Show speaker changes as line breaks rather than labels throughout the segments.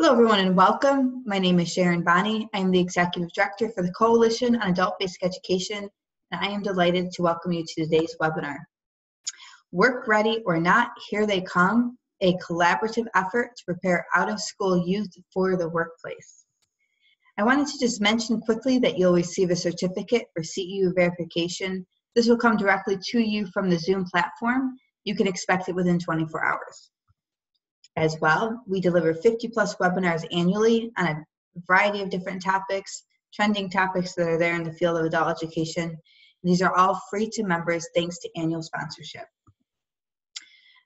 Hello, everyone, and welcome. My name is Sharon Bonney. I am the Executive Director for the Coalition on Adult Basic Education, and I am delighted to welcome you to today's webinar. Work Ready or Not, Here They Come, a collaborative effort to prepare out-of-school youth for the workplace. I wanted to just mention quickly that you'll receive a certificate for CEU verification. This will come directly to you from the Zoom platform. You can expect it within 24 hours. As well, we deliver 50+ webinars annually on a variety of different topics, trending topics that are there in the field of adult education. These are all free to members thanks to annual sponsorship.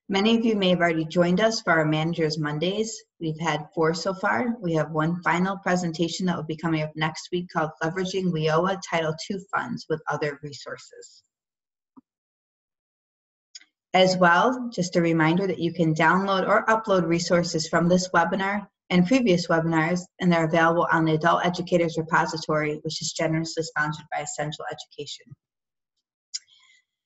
Many of you may have already joined us for our Managers Mondays. We've had 4 so far. We have one final presentation that will be coming up next week called Leveraging WIOA Title II Funds with Other Resources. As well, just a reminder that you can download or upload resources from this webinar and previous webinars, and they're available on the Adult Educators Repository, which is generously sponsored by Essential Education.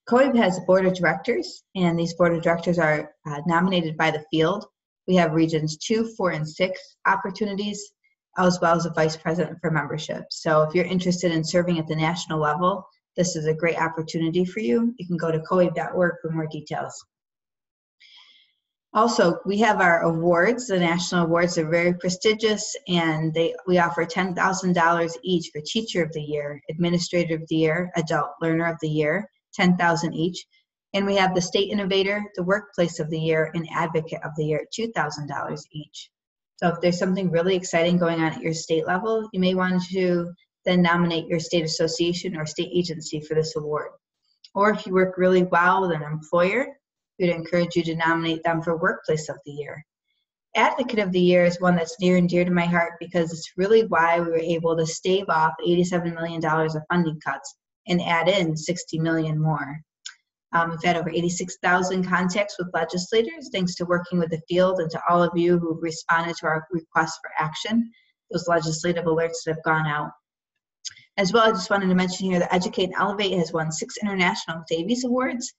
COEB has a board of directors, and these board of directors are nominated by the field. We have regions 2, 4, and 6 opportunities, as well as a vice president for membership. So if you're interested in serving at the national level, this is a great opportunity for you. You can go to coeb.org for more details. Also, we have our awards. The national awards are very prestigious, and we offer $10,000 each for Teacher of the Year, Administrator of the Year, Adult Learner of the Year, $10,000 each. And we have the State Innovator, the Workplace of the Year, and Advocate of the Year, $2,000 each. So if there's something really exciting going on at your state level, you may want to then nominate your state association or state agency for this award. Or if you work really well with an employer, we'd encourage you to nominate them for Workplace of the Year. Advocate of the Year is one that's near and dear to my heart because it's really why we were able to stave off $87 million of funding cuts and add in $60 million more. We've had over 86,000 contacts with legislators thanks to working with the field and to all of you who've responded to our requests for action, those legislative alerts that have gone out. As well, I just wanted to mention here that Educate and Elevate has won 6 International Davies Awards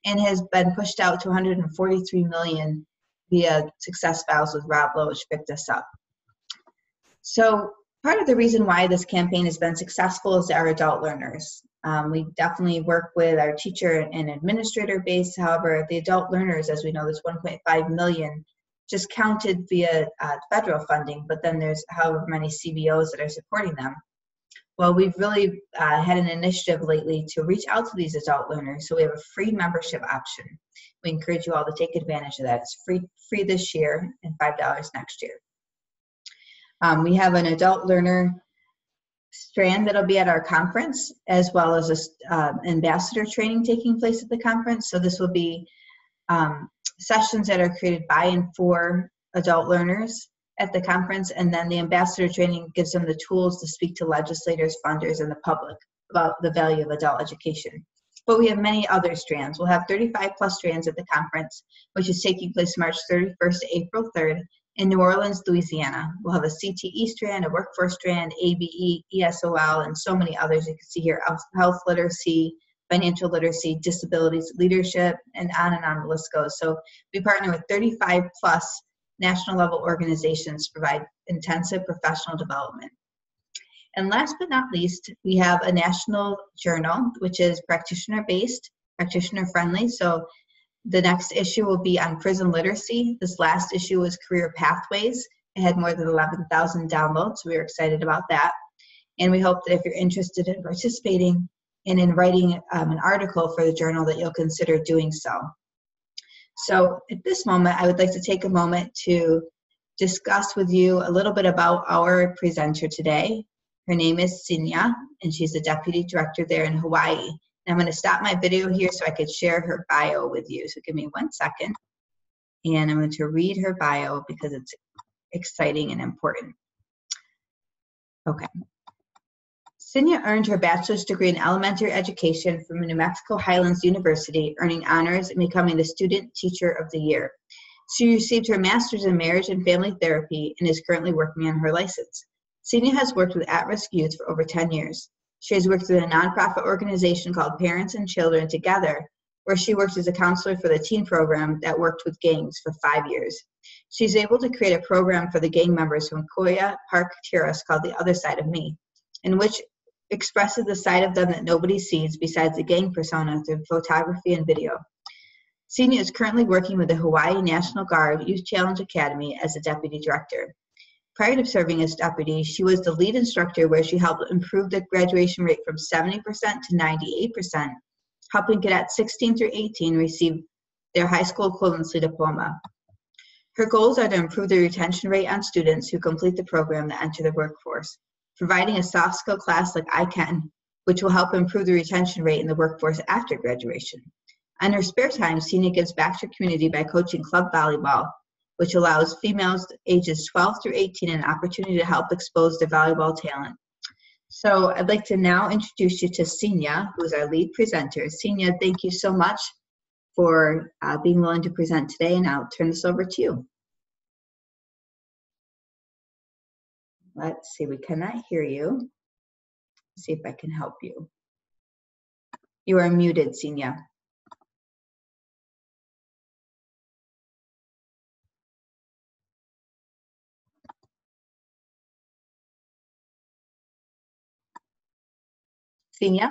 and has been pushed out to $143 million via Success Files with Rob Lowe, which picked us up. So part of the reason why this campaign has been successful is our adult learners. We definitely work with our teacher and administrator base. However, the adult learners, as we know, there's 1.5 million just counted via federal funding, but then there's however many CBOs that are supporting them. Well, we've really had an initiative lately to reach out to these adult learners, so we have a free membership option. We encourage you all to take advantage of that. It's free this year and $5 next year. We have an adult learner strand that'll be at our conference, as well as an ambassador training taking place at the conference. So this will be sessions that are created by and for adult learners at the conference, and then the ambassador training gives them the tools to speak to legislators, funders, and the public about the value of adult education. But we have many other strands. We'll have 35+ strands at the conference, which is taking place March 31st to April 3rd in New Orleans, Louisiana. We'll have a CTE strand, a workforce strand, ABE, ESOL, and so many others. You can see here, health literacy, financial literacy, disabilities, leadership, and on the list goes. So we partner with 35+ national level organizations to provide intensive professional development. And last but not least, we have a national journal, which is practitioner-based, practitioner-friendly. So the next issue will be on prison literacy. This last issue was career pathways. It had more than 11,000 downloads, so we were excited about that. And we hope that if you're interested in participating and in writing an article for the journal, that you'll consider doing so. So at this moment, I would like to take a moment to discuss with you a little bit about our presenter today. Her name is Sinya, and she's the Deputy Director there in Hawaii. And I'm going to stop my video here so I could share her bio with you. So give me 1 second. And I'm going to read her bio because it's exciting and important. Okay. Sinya earned her bachelor's degree in elementary education from New Mexico Highlands University, earning honors and becoming the Student Teacher of the Year. She received her master's in marriage and family therapy and is currently working on her license. Sinya has worked with at-risk youth for over 10 years. She has worked with a nonprofit organization called Parents and Children Together, where she worked as a counselor for the teen program that worked with gangs for 5 years. She's able to create a program for the gang members from Koya Park Terrace called The Other Side of Me, in which expresses the side of them that nobody sees besides the gang persona through photography and video. Senior is currently working with the Hawaii National Guard Youth Challenge Academy as a deputy director. Prior to serving as deputy, she was the lead instructor where she helped improve the graduation rate from 70% to 98%, helping cadets 16 through 18 receive their high school equivalency diploma. Her goals are to improve the retention rate on students who complete the program that enter the workforce, providing a soft skill class like ICAN, which will help improve the retention rate in the workforce after graduation. On her spare time, Senior gives back to her community by coaching club volleyball, which allows females ages 12 through 18 an opportunity to help expose their volleyball talent. So I'd like to now introduce you to Senia, who is our lead presenter. Senia, thank you so much for being willing to present today, and I'll turn this over to you. Let's see, we cannot hear you. Let's see if I can help you. You are muted, Senia. Senia?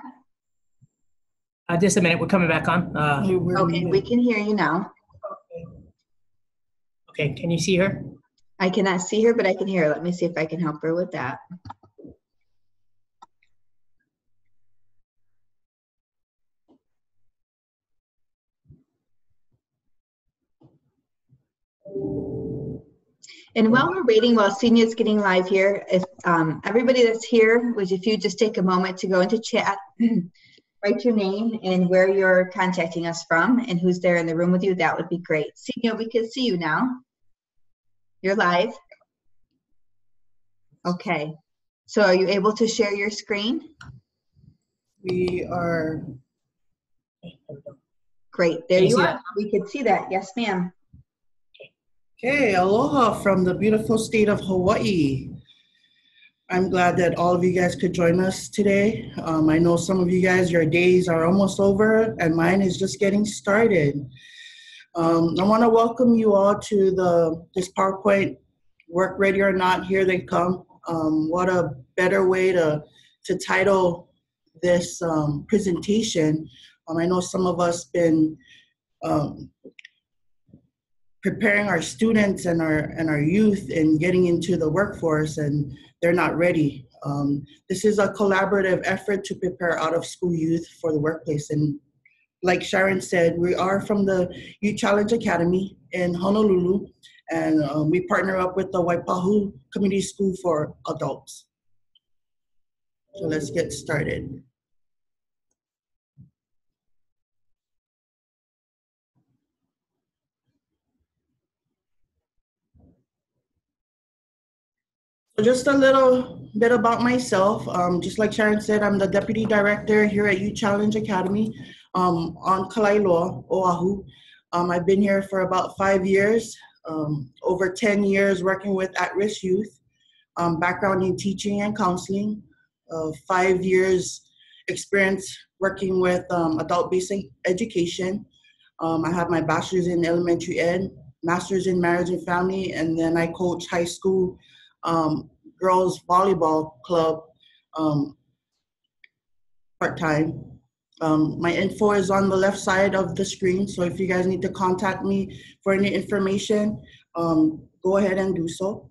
Just a minute, we're coming back on.
Okay, we can hear you now.
Okay, can you see her?
I cannot see her, but I can hear her. Let me see if I can help her with that. And while we're waiting, while Senia's getting live here, if everybody that's here, would if you just take a moment to go into chat, write your name and where you're contacting us from and who's there in the room with you, that would be great. Senia, we can see you now. You're live. Okay. So are you able to share your screen?
We are.
Great. There you are. We could see that. Yes, ma'am.
Okay, aloha from the beautiful state of Hawaii. I'm glad that all of you guys could join us today. I know some of you guys, your days are almost over and mine is just getting started. I want to welcome you all to this PowerPoint, Work Ready or Not, Here They Come. What a better way to title this presentation. I know some of us been preparing our students and our youth and getting into the workforce, and they're not ready. This is a collaborative effort to prepare out-of-school youth for the workplace. And like Sharon said, we are from the Youth Challenge Academy in Honolulu, and we partner up with the Waipahu Community School for Adults. So let's get started. So just a little bit about myself. Just like Sharon said, I'm the Deputy Director here at Youth Challenge Academy on Kalaeloa, Oahu. I've been here for about 5 years, over 10 years working with at-risk youth, background in teaching and counseling, 5 years experience working with adult basic education. I have my bachelor's in elementary ed, master's in marriage and family, and then I coach high school girls volleyball club part-time. My info is on the left side of the screen, so if you guys need to contact me for any information, go ahead and do so.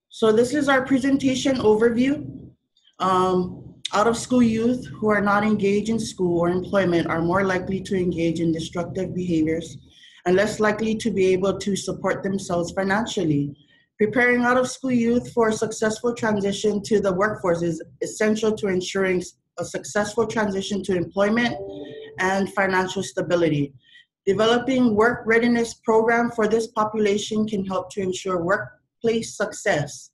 So this is our presentation overview. Out-of-school youth who are not engaged in school or employment are more likely to engage in destructive behaviors and less likely to be able to support themselves financially. Preparing out-of-school youth for a successful transition to the workforce is essential to ensuring a successful transition to employment and financial stability. Developing work readiness program for this population can help to ensure workplace success.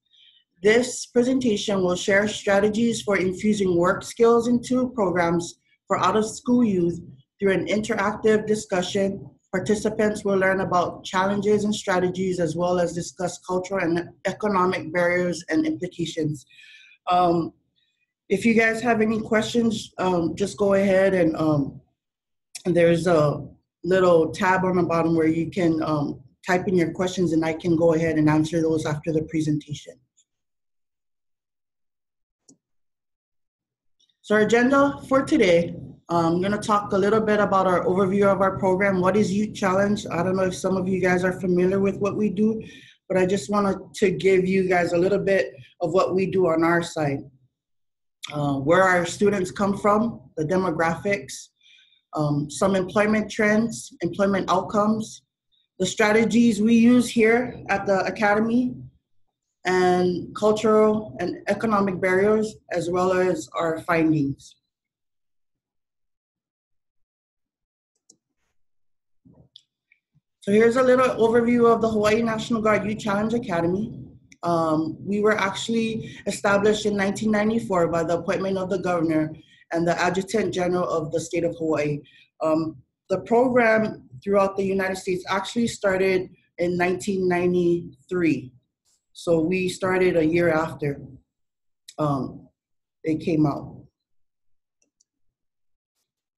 This presentation will share strategies for infusing work skills into programs for out-of-school youth through an interactive discussion. Participants will learn about challenges and strategies as well as discuss cultural and economic barriers and implications. If you guys have any questions, just go ahead and there's a little tab on the bottom where you can type in your questions, and I can go ahead and answer those after the presentation. So our agenda for today, I'm going to talk a little bit about our overview of our program. What is Youth Challenge? I don't know if some of you guys are familiar with what we do, but I just wanted to give you guys a little bit of what we do on our side. Where our students come from, the demographics, some employment trends, employment outcomes, the strategies we use here at the Academy, and cultural and economic barriers, as well as our findings. So here's a little overview of the Hawaii National Guard Youth Challenge Academy. We were actually established in 1994 by the appointment of the governor and the Adjutant General of the state of Hawaii. The program throughout the United States actually started in 1993. So we started a year after they came out.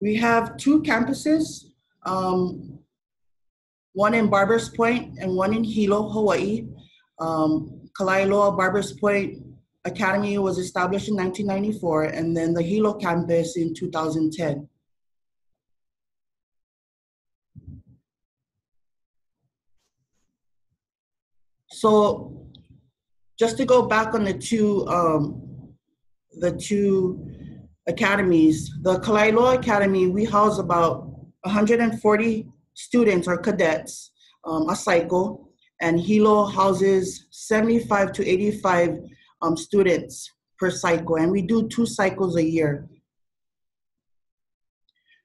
We have two campuses, one in Barbers Point and one in Hilo, Hawaii. Kalailoa Barbers Point Academy was established in 1994, and then the Hilo campus in 2010. So just to go back on the two academies, the Kalailoa Academy, we house about 140 students or cadets a cycle, and Hilo houses 75 to 85 students per cycle, and we do 2 cycles a year.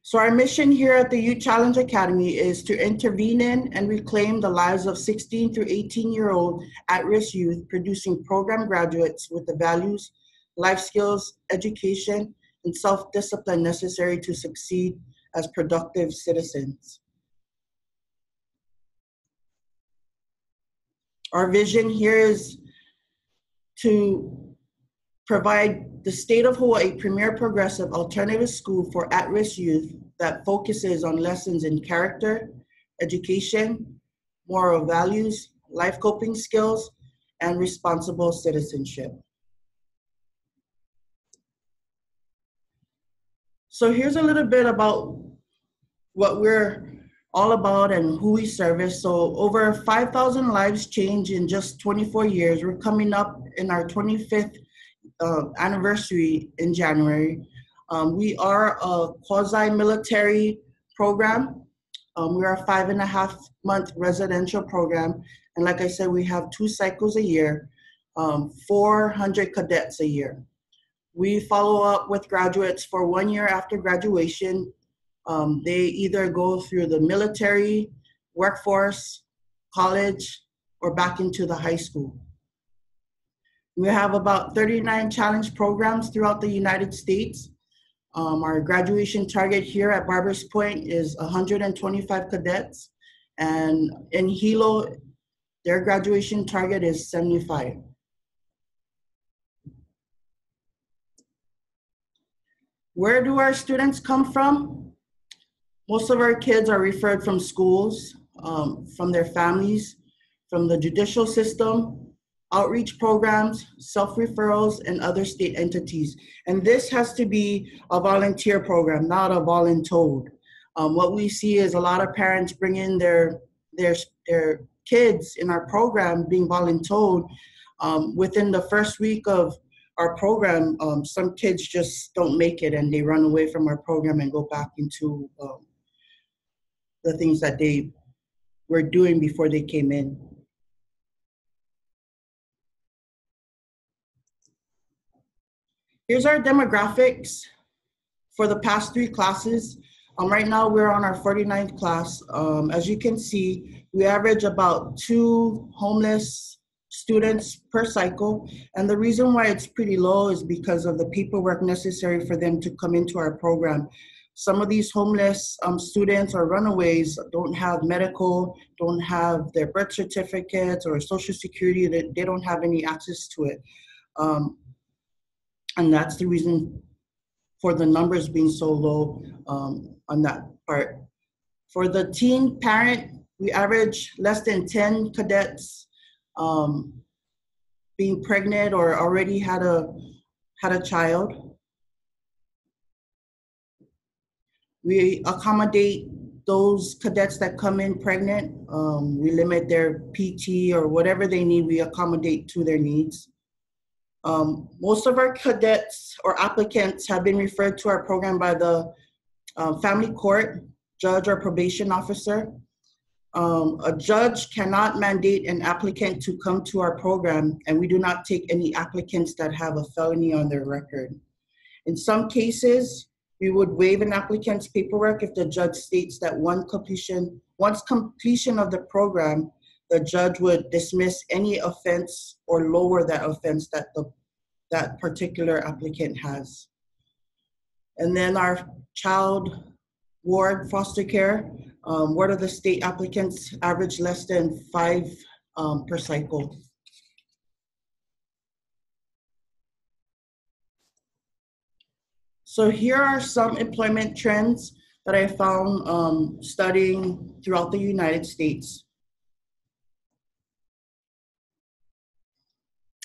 So our mission here at the Youth Challenge Academy is to intervene in and reclaim the lives of 16 through 18-year-old at-risk youth, producing program graduates with the values, life skills, education, and self-discipline necessary to succeed as productive citizens. Our vision here is to provide the state of Hawaii premier progressive alternative school for at-risk youth that focuses on lessons in character, education, moral values, life coping skills, and responsible citizenship. So here's a little bit about what we're all about and who we service. So over 5,000 lives changed in just 24 years. We're coming up in our 25th anniversary in January. We are a quasi-military program. We're a 5.5-month residential program. And like I said, we have 2 cycles a year, 400 cadets a year. We follow up with graduates for 1 year after graduation. They either go through the military, workforce, college, or back into the high school. We have about 39 challenge programs throughout the United States. Our graduation target here at Barbers Point is 125 cadets, and in Hilo, their graduation target is 75. Where do our students come from? Most of our kids are referred from schools, from their families, from the judicial system, outreach programs, self-referrals, and other state entities. And this has to be a volunteer program, not a voluntold. What we see is a lot of parents bring in their kids in our program being voluntold. Within the first week of our program, some kids just don't make it and they run away from our program and go back into the things that they were doing before they came in. Here's our demographics for the past 3 classes. Right now we're on our 49th class. As you can see, we average about 2 homeless students per cycle. And the reason why it's pretty low is because of the paperwork necessary for them to come into our program. Some of these homeless students or runaways don't have medical, don't have their birth certificates or social security, they don't have any access to it. And that's the reason for the numbers being so low on that part For the teen parent, we average less than 10 cadets being pregnant or already had a child. We accommodate those cadets that come in pregnant. We limit their PT or whatever they need, we accommodate to their needs. Most of our cadets or applicants have been referred to our program by the family court, judge, or probation officer. A judge cannot mandate an applicant to come to our program, and we do not take any applicants that have a felony on their record. In some cases, we would waive an applicant's paperwork if the judge states that once completion of the program, the judge would dismiss any offense or lower that offense that that particular applicant has. And then our child ward foster care, ward of the state applicants average less than 5 per cycle. So here are some employment trends that I found studying throughout the United States.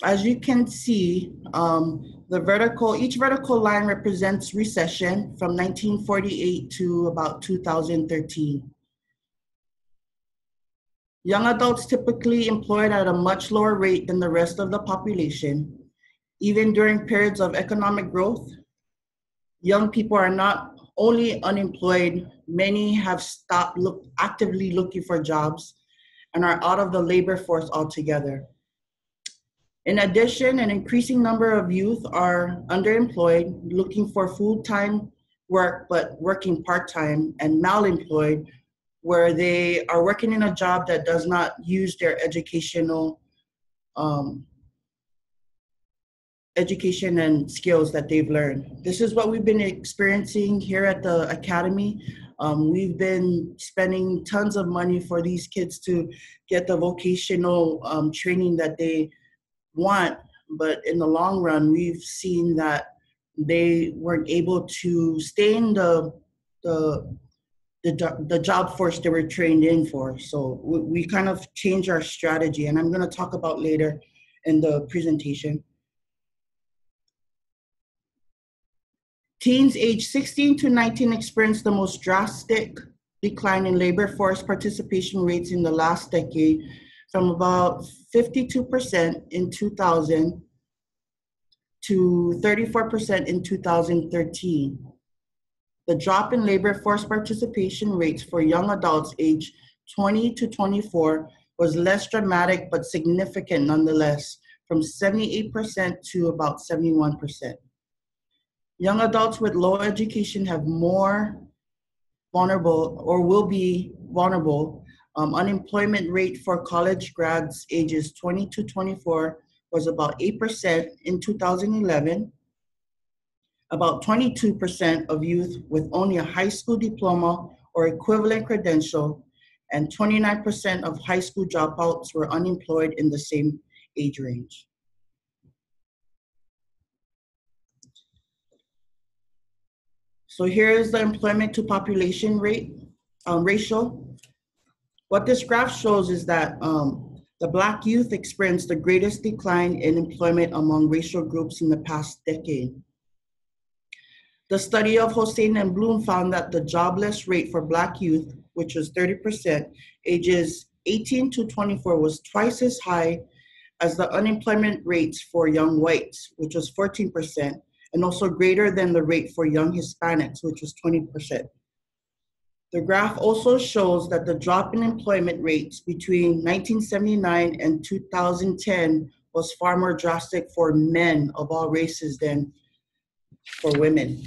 As you can see, each vertical line represents recession from 1948 to about 2013. Young adults typically employed at a much lower rate than the rest of the population. Even during periods of economic growth, young people are not only unemployed, many have stopped actively looking for jobs and are out of the labor force altogether. In addition, an increasing number of youth are underemployed, looking for full-time work but working part-time, and malemployed, where they are working in a job that does not use their education and skills that they've learned. This is what we've been experiencing here at the Academy. We've been spending tons of money for these kids to get the vocational training that they want, but in the long run, we've seen that they weren't able to stay in the job force they were trained in for. So we kind of changed our strategy, and I'm going to talk about later in the presentation. Teens aged 16 to 19 experienced the most drastic decline in labor force participation rates in the last decade, from about 52% in 2000 to 34% in 2013. The drop in labor force participation rates for young adults aged 20 to 24 was less dramatic but significant nonetheless, from 78% to about 71%. Young adults with low education have more vulnerable or will be vulnerable. Unemployment rate for college grads ages 20 to 24 was about 8% in 2011. About 22% of youth with only a high school diploma or equivalent credential, and 29% of high school dropouts were unemployed in the same age range. So here is the employment to population rate ratio. What this graph shows is that the Black youth experienced the greatest decline in employment among racial groups in the past decade. The study of Hossein and Bloom found that the jobless rate for Black youth, which was 30%, ages 18 to 24, was twice as high as the unemployment rates for young whites, which was 14%, and also greater than the rate for young Hispanics, which was 20%. The graph also shows that the drop in employment rates between 1979 and 2010 was far more drastic for men of all races than for women.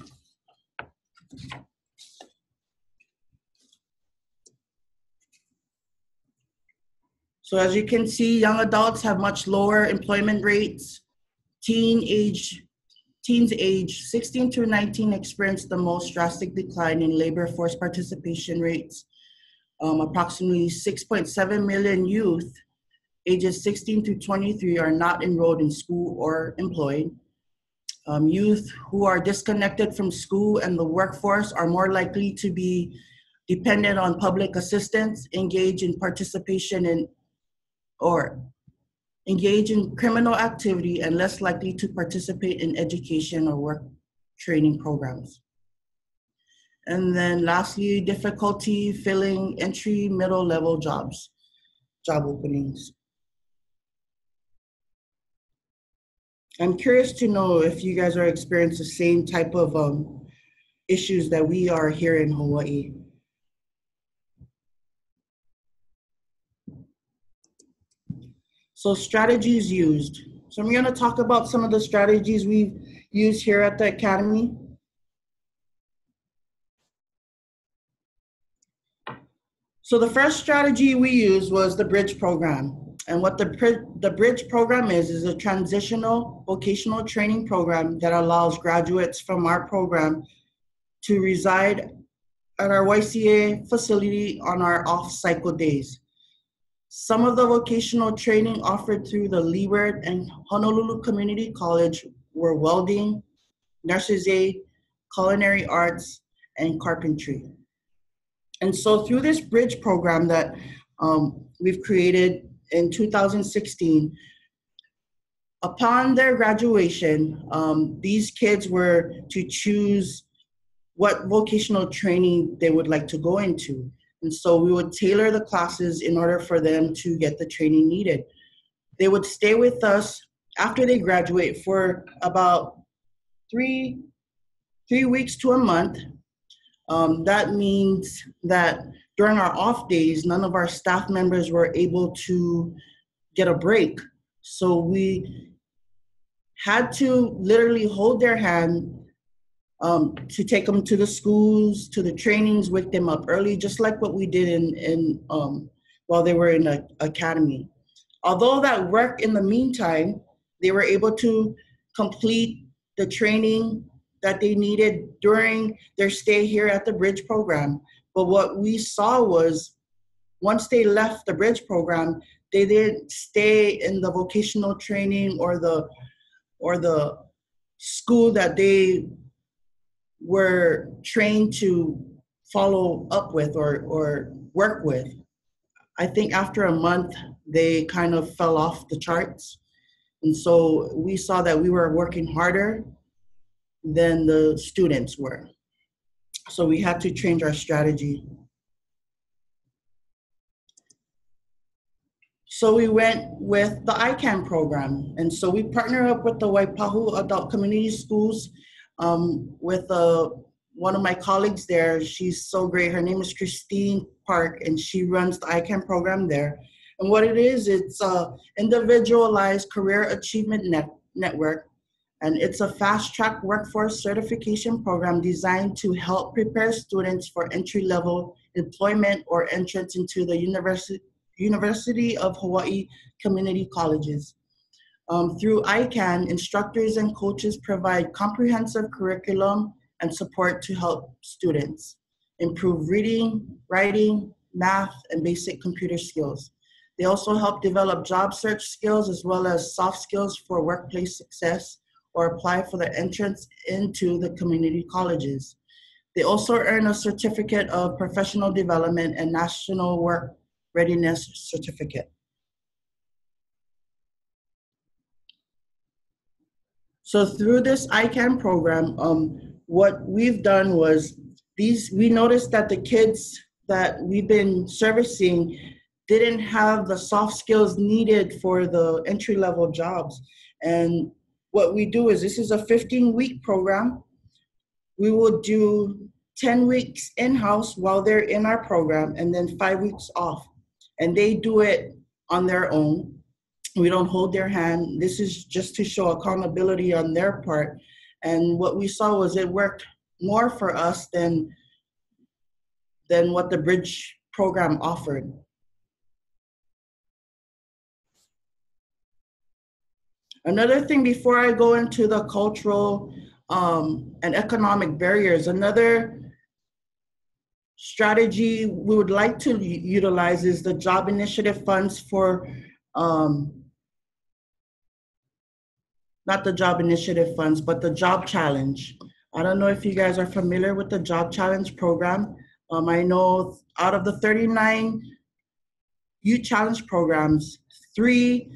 So as you can see, young adults have much lower employment rates. Teens age 16 to 19 experienced the most drastic decline in labor force participation rates. Approximately 6.7 million youth ages 16 to 23 are not enrolled in school or employed. Youth who are disconnected from school and the workforce are more likely to be dependent on public assistance, engage in participation in or engage in criminal activity, and less likely to participate in education or work training programs. And then lastly, difficulty filling entry, middle level job openings. I'm curious to know if you guys are experiencing the same type of issues that we are here in Hawaii. So strategies used. So I'm going to talk about some of the strategies we've used here at the Academy. So the first strategy we used was the Bridge program. And what the Bridge program is a transitional vocational training program that allows graduates from our program to reside at our YCA facility on our off-cycle days. Some of the vocational training offered through the Leeward and Honolulu Community College were welding, nurse's aid, culinary arts, and carpentry. And so through this Bridge program that we've created in 2016, upon their graduation, these kids were to choose what vocational training they would like to go into. And so we would tailor the classes in order for them to get the training needed. They would stay with us after they graduate for about three weeks to a month. That means that during our off days, none of our staff members were able to get a break. So we had to literally hold their hand to take them to the schools, to the trainings, wake them up early, just like what we did while they were in the academy. Although that worked in the meantime, they were able to complete the training that they needed during their stay here at the Bridge program. But what we saw was once they left the Bridge program, they didn't stay in the vocational training or the school that they were trained to follow up with or work with. I think after a month, they kind of fell off the charts. And so we saw that we were working harder than the students were. So we had to change our strategy. So we went with the ICAN program. And so we partnered up with the Waipahu Adult Community Schools with one of my colleagues there. She's so great. Her name is Christine Park, and she runs the ICAN program there. And what it is, it's a individualized career achievement network. And it's a fast-track workforce certification program designed to help prepare students for entry-level employment or entrance into the University of Hawaii community colleges. Through ICAN, instructors and coaches provide comprehensive curriculum and support to help students improve reading, writing, math, and basic computer skills. They also help develop job search skills as well as soft skills for workplace success or apply for the entrance into the community colleges. They also earn a certificate of professional development and national work readiness certificate. So through this ICAN program, what we've done was we noticed that the kids that we've been servicing didn't have the soft skills needed for the entry-level jobs. And what we do is, this is a 15-week program. We will do 10 weeks in-house while they're in our program, and then 5 weeks off. And they do it on their own. We don't hold their hand. This is just to show accountability on their part. And what we saw was it worked more for us than what the Bridge program offered. Another thing before I go into the cultural and economic barriers, another strategy we would like to utilize is the job initiative funds for, not the job initiative funds, but the job challenge. I don't know if you guys are familiar with the job challenge program. I know out of the 39 Youth Challenge programs, 3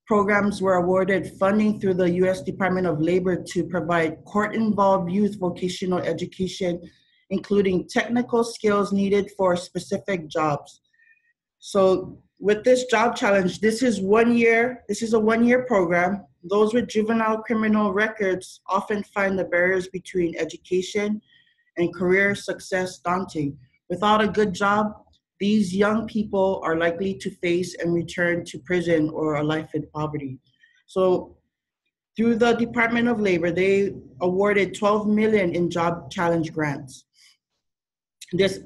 programs were awarded funding through the U.S. Department of Labor to provide court-involved youth vocational education, including technical skills needed for specific jobs. So with this job challenge, this is a one-year program. Those with juvenile criminal records often find the barriers between education and career success daunting. Without a good job, these young people are likely to face and return to prison or a life in poverty. So through the Department of Labor, they awarded $12 million in job challenge grants. This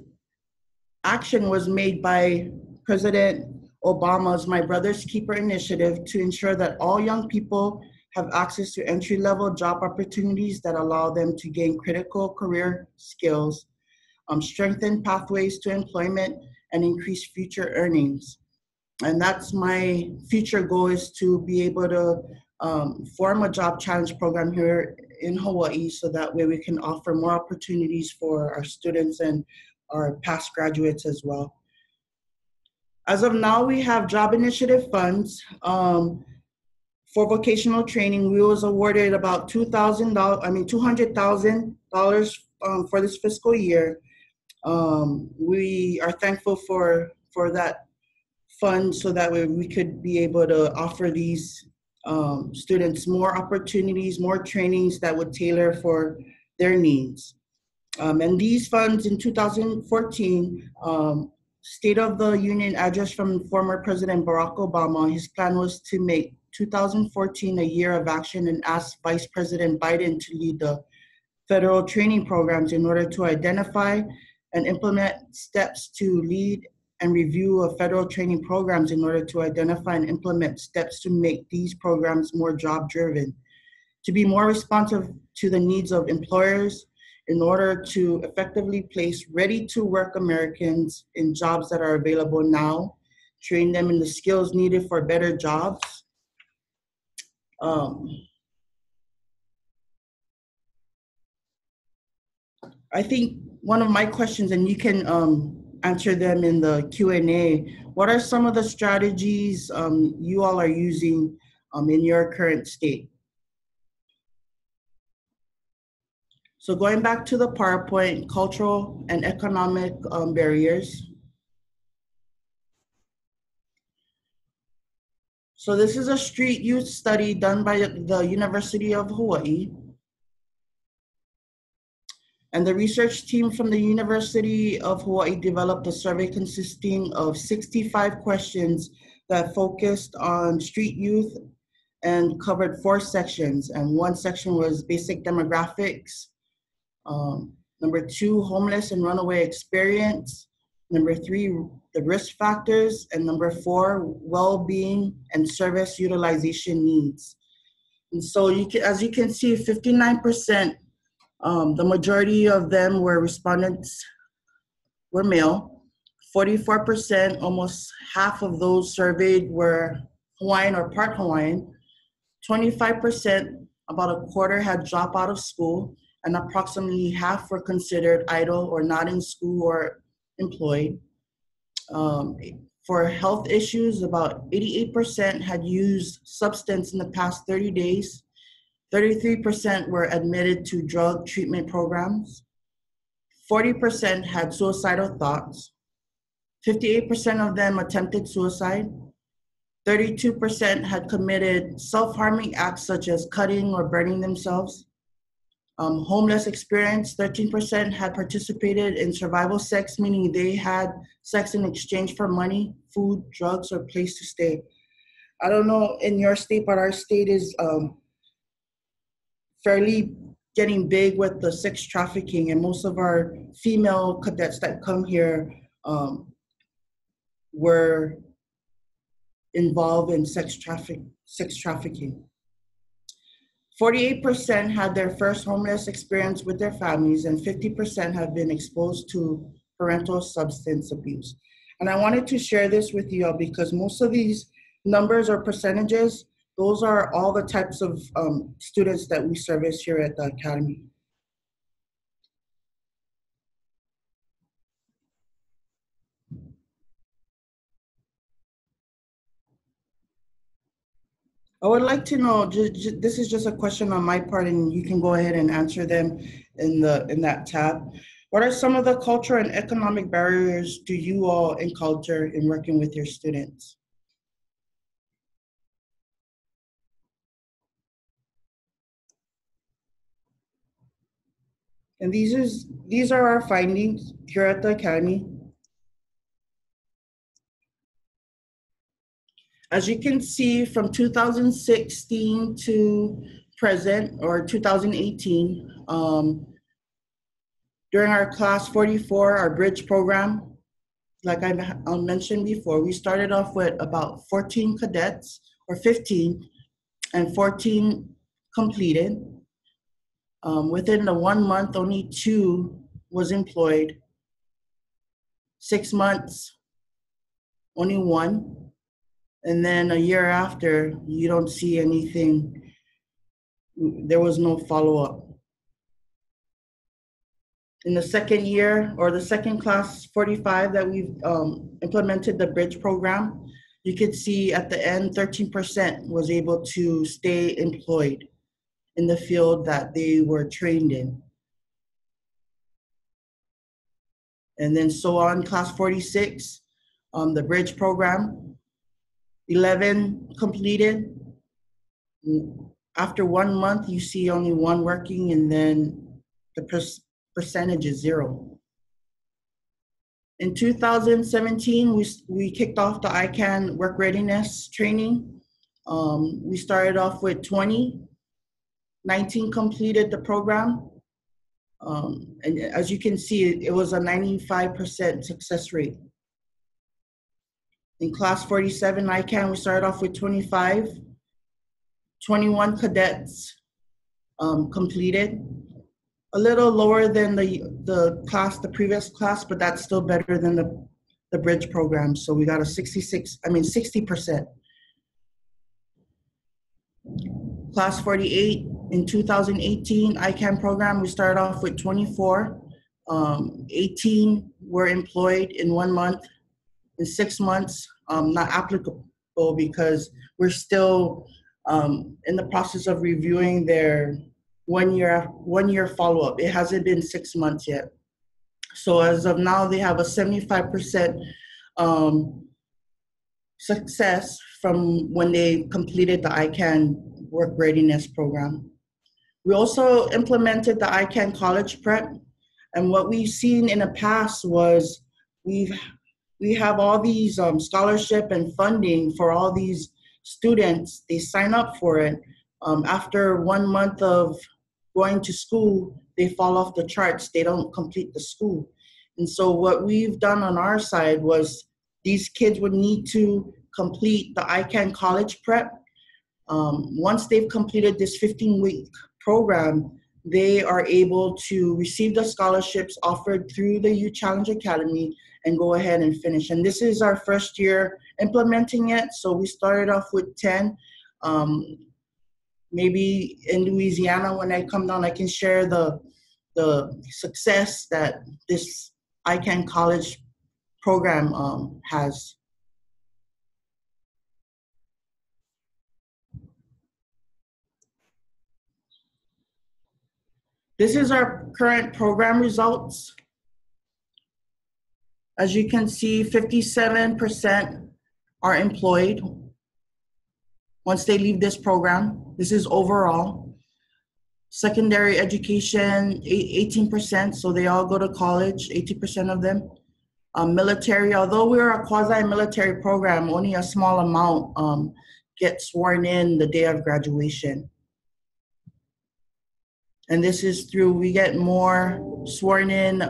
action was made by President Obama's My Brother's Keeper initiative to ensure that all young people have access to entry-level job opportunities that allow them to gain critical career skills, strengthen pathways to employment, and increase future earnings. And that's my future goal, is to be able to form a job challenge program here in Hawaii, so that way we can offer more opportunities for our students and our past graduates as well. As of now, we have job initiative funds. For vocational training, we was awarded about $200,000 for this fiscal year. We are thankful for that fund, so that way we could be able to offer these students more opportunities, more trainings that would tailor for their needs. And these funds in 2014, State of the Union address from former President Barack Obama, his plan was to make 2014 a year of action, and asked Vice President Biden to lead the federal training programs in order to identify and implement steps to lead and review of federal training programs in order to identify and implement steps to make these programs more job-driven, to be more responsive to the needs of employers in order to effectively place ready-to-work Americans in jobs that are available now, train them in the skills needed for better jobs. I think one of my questions, and you can answer them in the Q&A, what are some of the strategies you all are using in your current state? So going back to the PowerPoint, cultural and economic barriers. So this is a street youth study done by the University of Hawaii. And the research team from the University of Hawaii developed a survey consisting of 65 questions that focused on street youth and covered 4 sections. And one section was basic demographics. Number 2, homeless and runaway experience. Number 3, the risk factors. And number 4, well-being and service utilization needs. And so as you can see, 59%, the majority of them were respondents were male. 44%, almost half of those surveyed were Hawaiian or part Hawaiian. 25%, about a quarter, had dropped out of school, and approximately half were considered idle or not in school or employed. For health issues, about 88% had used substance in the past 30 days. 33% were admitted to drug treatment programs. 40% had suicidal thoughts. 58% of them attempted suicide. 32% had committed self-harming acts such as cutting or burning themselves. Homeless experience, 13% had participated in survival sex, meaning they had sex in exchange for money, food, drugs, or place to stay. I don't know in your state, but our state is fairly getting big with the sex trafficking, and most of our female cadets that come here were involved in sex trafficking. 48% had their first homeless experience with their families, and 50% have been exposed to parental substance abuse. And I wanted to share this with you all because most of these numbers or percentages, those are all the types of students that we service here at the Academy. I would like to know, this is just a question on my part, and you can go ahead and answer them in that tab. What are some of the cultural and economic barriers do you all encounter in working with your students? And these are our findings here at the Academy. As you can see, from 2016 to present, or 2018, during our class 44, our bridge program, like I mentioned before, we started off with about 14 cadets, or 15, and 14 completed. Within the 1 month, only 2 was employed. 6 months, only 1. And then a year after, you don't see anything. There was no follow-up. In the second year, or the second class 45 that we've implemented the bridge program, you could see at the end 13% was able to stay employed in the field that they were trained in. And then so on, class 46, the bridge program, 11 completed. After 1 month, you see only 1 working, and then the percentage is 0. In 2017, we kicked off the ICAN work readiness training. We started off with 20, 19 completed the program. And as you can see, it was a 95% success rate. In class 47 ICAN, we started off with 25, 21 cadets completed. A little lower than the previous class, but that's still better than the bridge program. So we got a 60%. Class 48 in 2018 ICAN program, we started off with 24. 18 were employed in 1 month. In 6 months, not applicable because we're still in the process of reviewing their 1 year follow-up. It hasn't been 6 months yet. So as of now, they have a 75% success from when they completed the ICAN work readiness program. We also implemented the ICAN college prep. And what we've seen in the past was we have all these scholarship and funding for all these students. They sign up for it. After 1 month of going to school, they fall off the charts. They don't complete the school. And so what we've done on our side was these kids would need to complete the ICAN college prep. Once they've completed this 15-week program, they are able to receive the scholarships offered through the Youth Challenge Academy and go ahead and finish. And this is our first year implementing it. So we started off with 10. Maybe in Louisiana, when I come down, I can share the success that this ICAN college program has. This is our current program results. As you can see, 57% are employed once they leave this program. This is overall. Secondary education, 18%, so they all go to college, 80% of them. Military, although we're a quasi-military program, only a small amount get sworn in the day of graduation. And this is through, we get more sworn in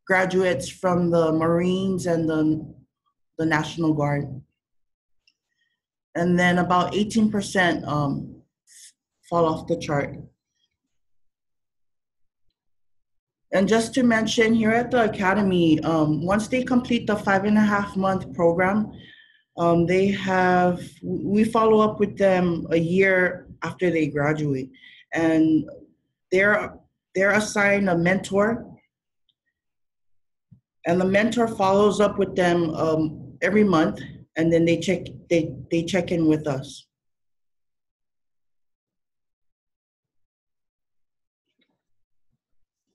graduates from the Marines and the National Guard. And then about 18% fall off the chart. And just to mention, here at the Academy, once they complete the 5.5-month program, we follow up with them a year after they graduate. And they're assigned a mentor. And the mentor follows up with them every month. and then they check in with us.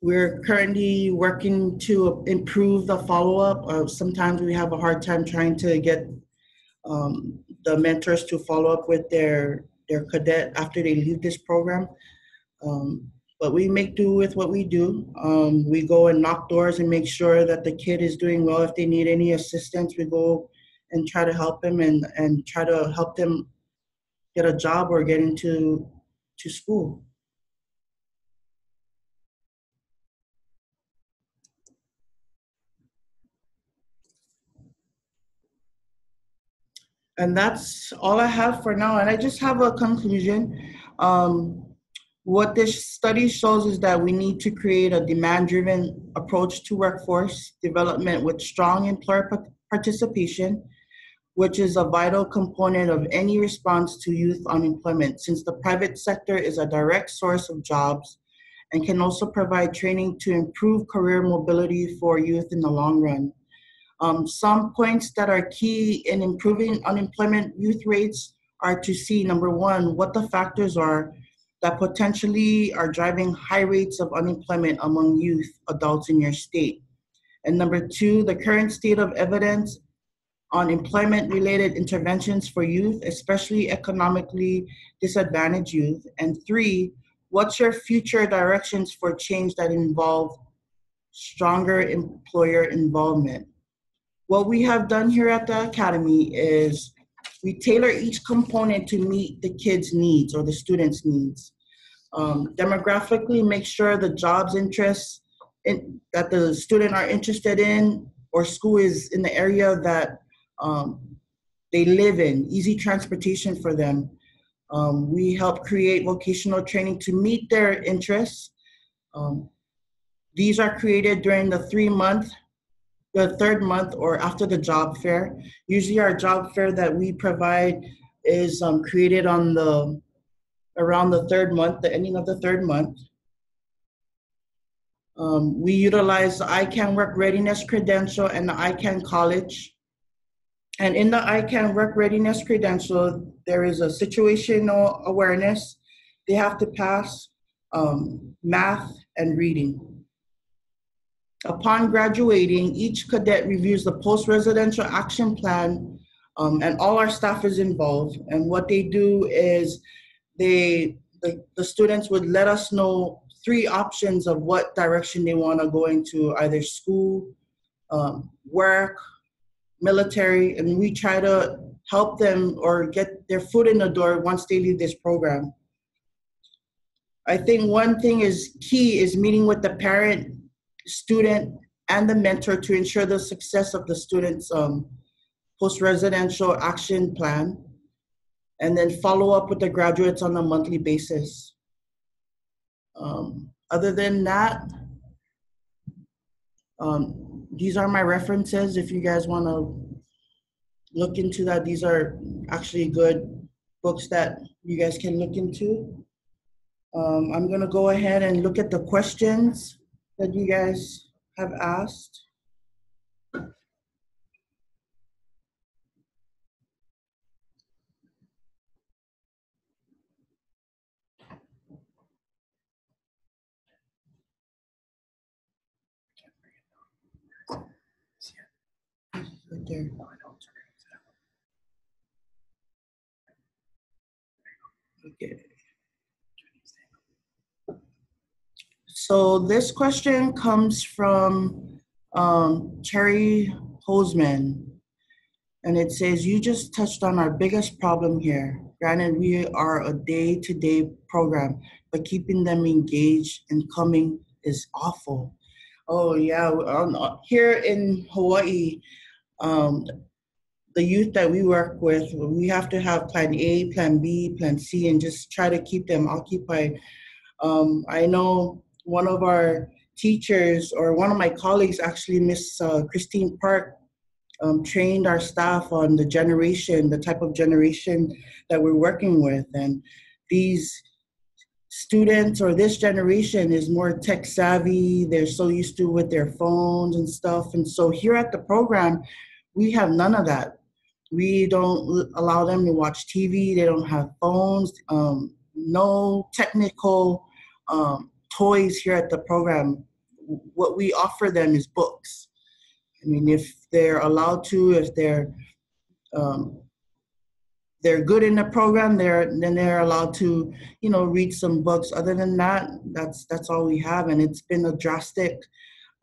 We're currently working to improve the follow-up. Sometimes we have a hard time trying to get the mentors to follow up with their cadet after they leave this program. But we make do with what we do. We go and knock doors and make sure that the kid is doing well. If they need any assistance, we go and try to help them and try to help them get a job or get into school. And that's all I have for now. And I just have a conclusion. What this study shows is that we need to create a demand-driven approach to workforce development with strong employer participation, which is a vital component of any response to youth unemployment, since the private sector is a direct source of jobs and can also provide training to improve career mobility for youth in the long run. Some points that are key in improving unemployment youth rates are to see, number one, what the factors are that potentially are driving high rates of unemployment among youth adults in your state. And number two, the current state of evidence on employment-related interventions for youth, especially economically disadvantaged youth. And three, what's your future directions for change that involve stronger employer involvement? What we have done here at the Academy is we tailor each component to meet the kids' needs or the students' needs. Demographically, make sure the jobs interests that the student are interested in or school is in the area that they live in, easy transportation for them. We help create vocational training to meet their interests. These are created during the third month or after the job fair. Usually our job fair that we provide is created on around the third month, the ending of the third month. We utilize the ICAN Work Readiness Credential and the ICAN College. And in the ICAN Work Readiness Credential, there is a situational awareness. They have to pass math and reading. Upon graduating, each cadet reviews the post-residential action plan, and all our staff is involved. And what they do is the students would let us know 3 options of what direction they want to go into, either school, work, military, and we try to help them or get their foot in the door once they leave this program. I think one thing is key is meeting with the parent, student, and the mentor to ensure the success of the student's post-residential action plan, and then follow up with the graduates on a monthly basis. Other than that, these are my references. If you guys want to look into that, these are actually good books that you guys can look into. I'm going to go ahead and look at the questions that you guys have asked. Right there. Okay. So this question comes from Cherry Hoseman, and it says, you just touched on our biggest problem here. Granted, we are a day-to-day program, but keeping them engaged and coming is awful. Oh yeah, here in Hawaii, the youth that we work with, we have to have plan A, plan B, plan C, and just try to keep them occupied. I know one of our teachers, or one of my colleagues actually, Miss Christine Park, trained our staff on the type of generation that we're working with. And these students, or this generation, is more tech savvy. They're so used to with their phones and stuff. And so here at the program, we have none of that. We don't allow them to watch TV. They don't have phones. No technical toys here at the program. What we offer them is books. I mean, if they're allowed to, if um, they're good in the program, then they're allowed to, read some books. Other than that, that's all we have, and it's been a drastic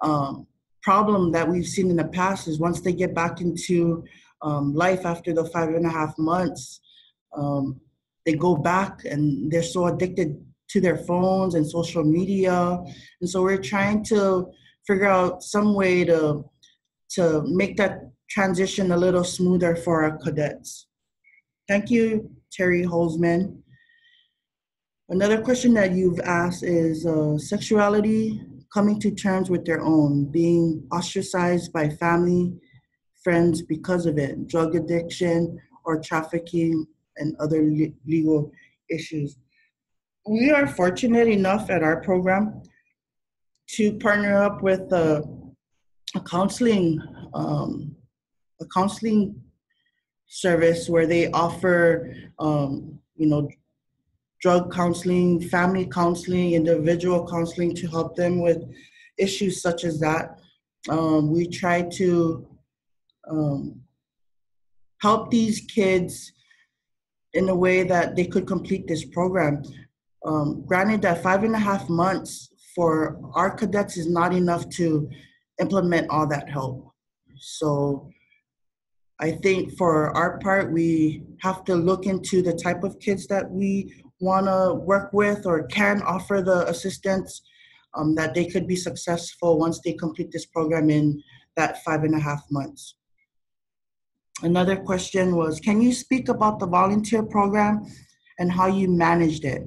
um, problem that we've seen in the past. Is once they get back into life after the 5.5 months, um, they go back and they're so addicted to their phones and social media, and so we're trying to figure out some way to make that transition a little smoother for our cadets. Thank you, Terry Holzman. Another question that you've asked is sexuality, coming to terms with their own, being ostracized by family, friends because of it, drug addiction or trafficking and other legal issues. We are fortunate enough at our program to partner up with a counseling a counseling service where they offer drug counseling, family counseling, individual counseling to help them with issues such as that. We try to help these kids in a way that they could complete this program. Granted that 5.5 months for our cadets is not enough to implement all that help. So I think for our part, we have to look into the type of kids that we want to work with or can offer the assistance that they could be successful once they complete this program in that 5.5 months. Another question was, can you speak about the volunteer program and how you managed it?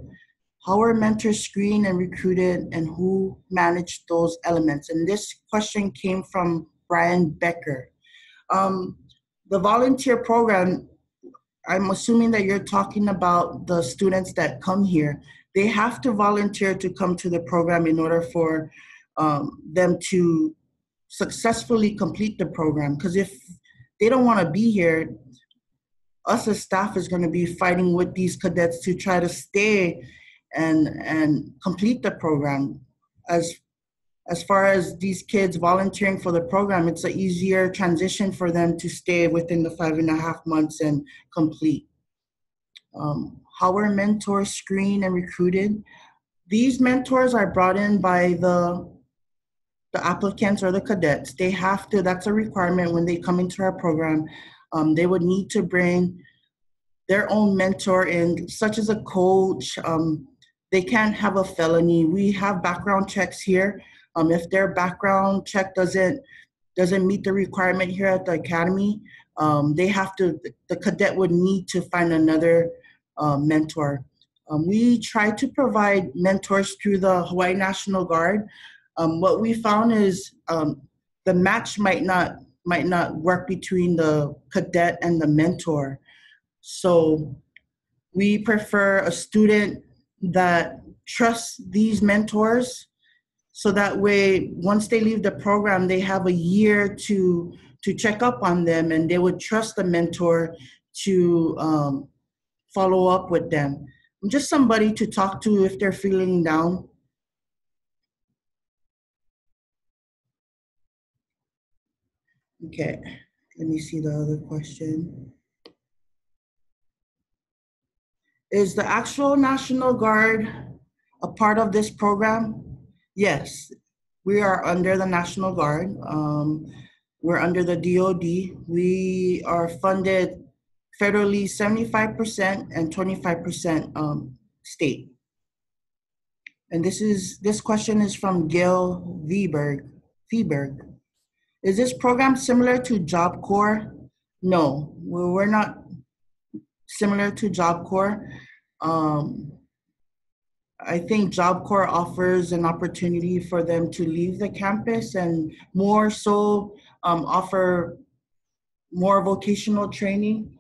How were mentors screened and recruited, and who managed those elements? And this question came from Brian Becker. The volunteer program, I'm assuming that you're talking about the students that come here. They have to volunteer to come to the program in order for them to successfully complete the program. Because if they don't want to be here, us as staff is going to be fighting with these cadets to try to stay and complete the program. As far as these kids volunteering for the program, it's an easier transition for them to stay within the 5.5 months and complete. How were mentors screened and recruited? These mentors are brought in by the applicants or the cadets. They have to, that's a requirement when they come into our program. They would need to bring their own mentor in, such as a coach. They can't have a felony. We have background checks here. If their background check doesn't meet the requirement here at the academy, they have to, the cadet would need to find another mentor. We try to provide mentors through the Hawaii National Guard. What we found is the match might not work between the cadet and the mentor. So we prefer a student that trusts these mentors, so that way once they leave the program, they have a year to check up on them, and they would trust the mentor to follow up with them. Just somebody to talk to if they're feeling down. Okay, let me see the other question. Is the actual National Guard a part of this program? Yes, we are under the National Guard. We're under the DOD. We are funded federally 75% and 25% state. And this question is from Gail Feeberg. Is this program similar to Job Corps? No, we're not similar to Job Corps. I think Job Corps offers an opportunity for them to leave the campus and more so offer more vocational training,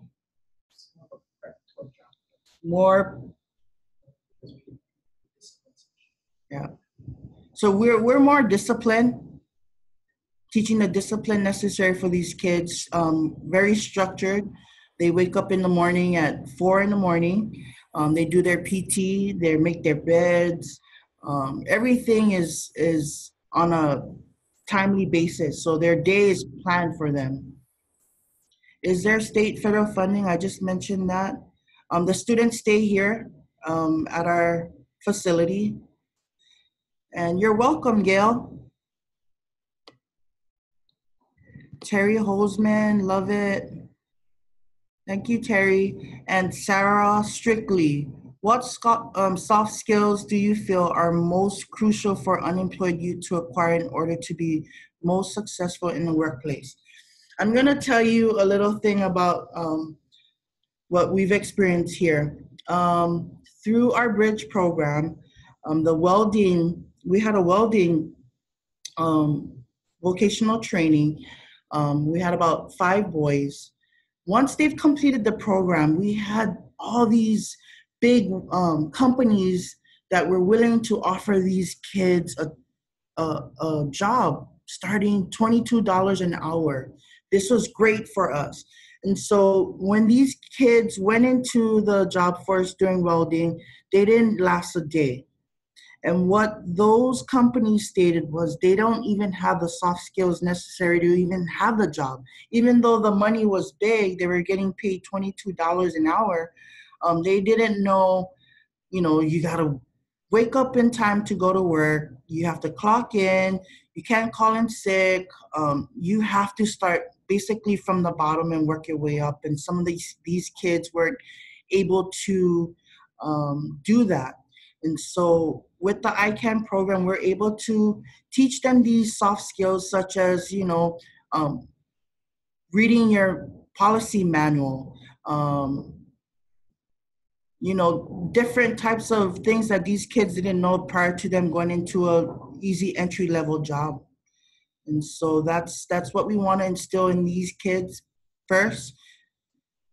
more. Yeah. So we're more disciplined. teaching the discipline necessary for these kids, very structured. They wake up in the morning at 4 in the morning. They do their PT, they make their beds. Everything is on a timely basis, so their day is planned for them. Is there state federal funding? I just mentioned that. The students stay here at our facility. And you're welcome, Gail. Terry Holzman, love it. Thank you, Terry. And Sarah Strictly, what soft skills do you feel are most crucial for unemployed youth to acquire in order to be most successful in the workplace? I'm going to tell you a little thing about what we've experienced here. Through our bridge program, we had a welding vocational training. We had about 5 boys. Once they've completed the program, we had all these big companies that were willing to offer these kids a job starting $22 an hour. This was great for us. And so when these kids went into the job force doing welding, they didn't last a day. And what those companies stated was they don't even have the soft skills necessary to even have the job. Even though the money was big, they were getting paid $22 an hour. They didn't know, you got to wake up in time to go to work. You have to clock in. You can't call in sick. You have to start basically from the bottom and work your way up. And some of these kids weren't able to do that. And so with the ICAN program, we're able to teach them these soft skills such as, reading your policy manual, different types of things that these kids didn't know prior to them going into a easy entry-level job. And so that's what we want to instill in these kids first,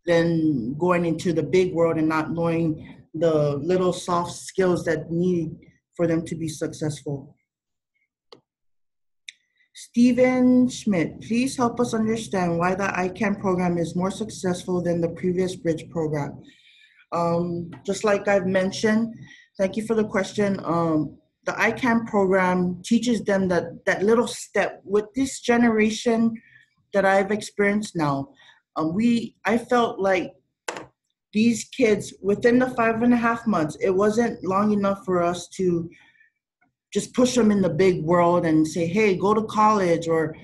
then going into the big world and not knowing the little soft skills that need for them to be successful. Stephen Schmidt, please help us understand why the ICAN program is more successful than the previous bridge program. Just like I've mentioned, thank you for the question. The ICAN program teaches them that little step. With this generation that I've experienced now, I felt like these kids, within the 5.5 months, it wasn't long enough for us to just push them in the big world and say, hey, go to college or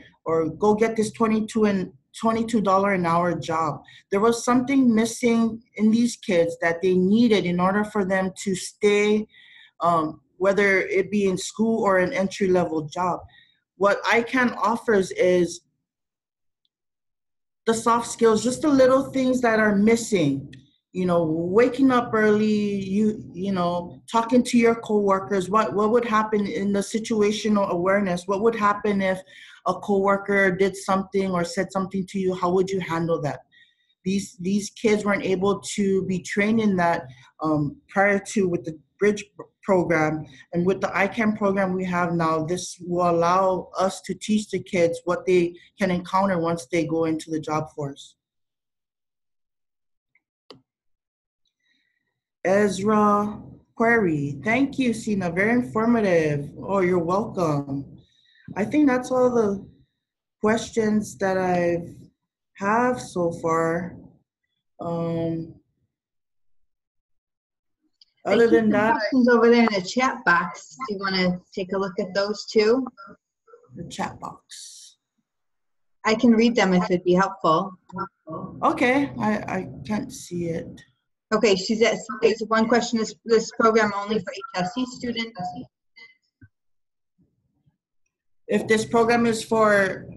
go get this $22 an hour job. There was something missing in these kids that they needed in order for them to stay, whether it be in school or an entry-level job. What ICAN offers is the soft skills, just the little things that are missing. Waking up early, talking to your coworkers, what would happen in the situational awareness? What would happen if a coworker did something or said something to you? How would you handle that? These kids weren't able to be trained in that prior to with the bridge program. And with the ICAN program we have now, this will allow us to teach the kids what they can encounter once they go into the job force. Ezra Query, thank you, Sina, very informative. Oh, you're welcome. I think that's all the questions that I have so far. Other than that,
questions over there in the chat box. Do you want to take a look at those too?
The chat box.
I can read them if it'd be helpful.
Okay, I can't see it.
Okay, there's one question, is this program only for HSC students?
If this program is for,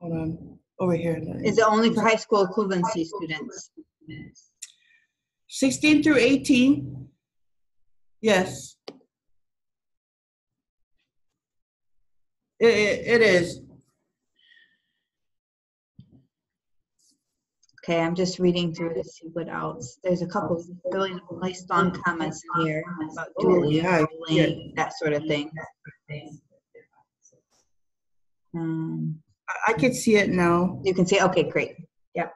hold on, over here.
Is it only for high school equivalency students?
16 through 18, yes. It is.
Okay, I'm just reading through to see what else. There's a couple of really nice long comments in here about dually enrolling, that sort of thing.
I could see it now.
You can see, okay, great. Yep.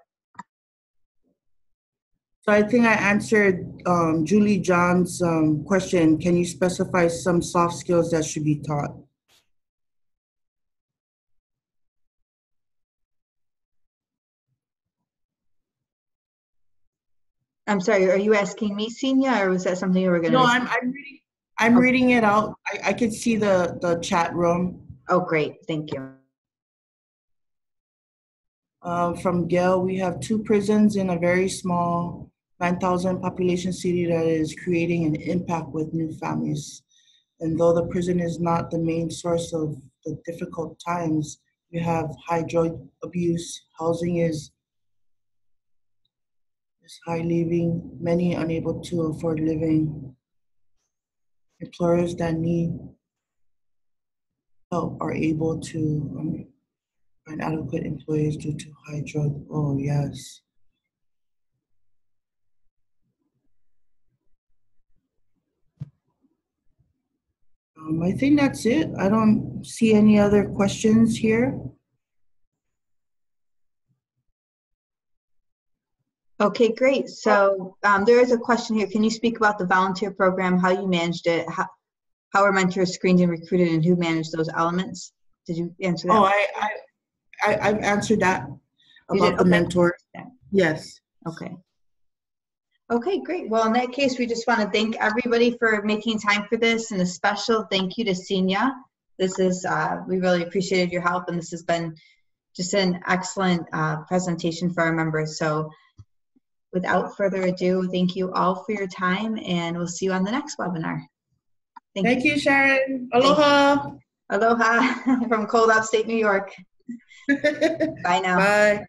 So I think I answered Julie John's question. Can you specify some soft skills that should be taught?
I'm sorry, are you asking me, Senia, or was that something you were going to?
No, I'm reading it out. I could see the chat room.
Oh, great. Thank you.
From Gail, we have 2 prisons in a very small 9,000 population city that is creating an impact with new families. And though the prison is not the main source of the difficult times, we have high drug abuse, housing is high living, many unable to afford living. Employers that need help are able to find adequate employees due to high drug. Oh, yes. I think that's it. I don't see any other questions here.
Okay, great. So there is a question here. Can you speak about the volunteer program, how you managed it, how are mentors screened and recruited, and who managed those elements? Did you answer that?
Oh, I've answered that about the mentor. Yes.
Okay. Okay, great. Well, in that case, we just want to thank everybody for making time for this, and a special thank you to Senia. This is, we really appreciated your help, and this has been just an excellent presentation for our members. So without further ado, thank you all for your time, and we'll see you on the next webinar.
Thank you, Sharon. Aloha.
Aloha from cold upstate New York. Bye now.
Bye.